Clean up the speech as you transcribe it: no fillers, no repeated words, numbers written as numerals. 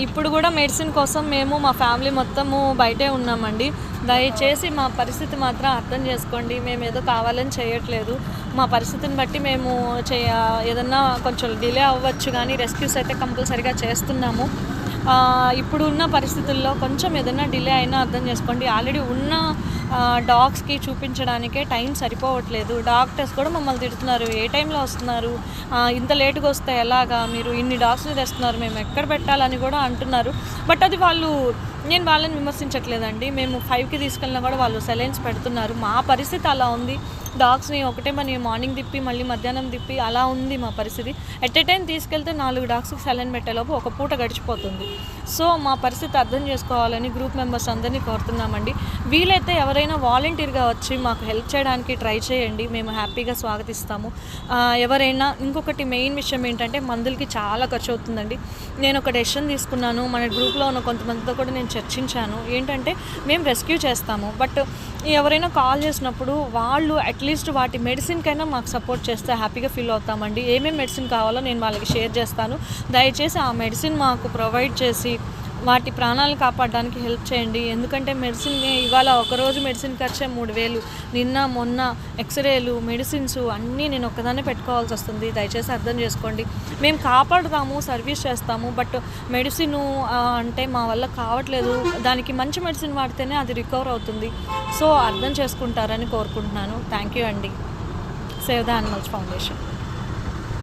ఇప్పుడు కూడా మెడిసిన్ కోసం మేము మా ఫ్యామిలీ మొత్తము బయటే ఉన్నామండి. దయచేసి మా పరిస్థితి మాత్రం అర్థం చేసుకోండి. మేమేదో కావాలని చేయట్లేదు. మా పరిస్థితిని బట్టి మేము ఏదన్నా కొంచెం డిలే అవ్వచ్చు కానీ రెస్క్యూస్ అయితే కంపల్సరీగా చేస్తున్నాము. ఇప్పుడు ఉన్న పరిస్థితుల్లో కొంచెం ఏదైనా డిలే అయినా అర్థం చేసుకోండి. ఆల్రెడీ ఉన్న డాగ్స్కి చూపించడానికే టైం సరిపోవట్లేదు. డాక్టర్స్ కూడా మమ్మల్ని తిడుతున్నారు, ఏ టైంలో వస్తున్నారు, ఇంత లేటుగా వస్తే ఎలాగా, మీరు ఇన్ని డాగ్స్ని తెస్తున్నారు, మేము ఎక్కడ పెట్టాలని కూడా అంటున్నారు. బట్ అది నేను వాళ్ళని విమర్శించట్లేదండి. మేము 5కి తీసుకెళ్ళినా కూడా వాళ్ళు సెలైన్స్ పెడుతున్నారు. మా పరిస్థితి అలా ఉంది. డాగ్స్ని ఒకటే మనీ మార్నింగ్ తిప్పి మళ్ళీ మధ్యాహ్నం తిప్పి అలా ఉంది మా పరిస్థితి. ఎట్ ఏ టైం తీసుకెళ్తే 4 డాగ్స్కి సెలైన్ పెట్టేలోపు ఒక పూట గడిచిపోతుంది. సో మా పరిస్థితి అర్థం చేసుకోవాలని గ్రూప్ మెంబర్స్ అందరినీ కోరుతున్నామండి. వీలైతే ఎవరైనా వాలంటీర్గా వచ్చి మాకు హెల్ప్ చేయడానికి ట్రై చేయండి. మేము హ్యాపీగా స్వాగతిస్తాము. ఎవరైనా ఇంకొకటి మెయిన్ విషయం ఏంటంటే మందులకి చాలా ఖర్చు అవుతుందండి. నేను ఒక డెసిషన్ తీసుకున్నాను. మన గ్రూప్లో ఉన్న కొంతమందితో కూడా నేను చర్చించాను. ఏంటంటే మేము రెస్క్యూ చేస్తాము, బట్ ఎవరైనా కాల్ చేసినప్పుడు వాళ్ళు అట్లీస్ట్ వాటి మెడిసిన్కైనా మాకు సపోర్ట్ చేస్తే హ్యాపీగా ఫీల్ అవుతామండి. ఏమేమి మెడిసిన్ కావాలో నేను వాళ్ళకి షేర్ చేస్తాను. దయచేసి ఆ మెడిసిన్ మాకు ప్రొవైడ్ చేసి వాటి ప్రాణాలను కాపాడడానికి హెల్ప్ చేయండి. ఎందుకంటే మెడిసిన్ ఇవాళ ఒకరోజు మెడిసిన్ ఖర్చే 3000, నిన్న మొన్న ఎక్స్రేలు, మెడిసిన్స్ అన్నీ నేను ఒక్కదాన్నే పెట్టుకోవాల్సి వస్తుంది. దయచేసి అర్థం చేసుకోండి. మేము కాపాడుతాము, సర్వీస్ చేస్తాము, బట్ మెడిసిన్ అంటే మా వల్ల కావట్లేదు. దానికి మంచి మెడిసిన్ వాడితేనే అది రికవర్ అవుతుంది. సో అర్థం చేసుకుంటారని కోరుకుంటున్నాను. థ్యాంక్ యూ అండి. Save the animals foundation.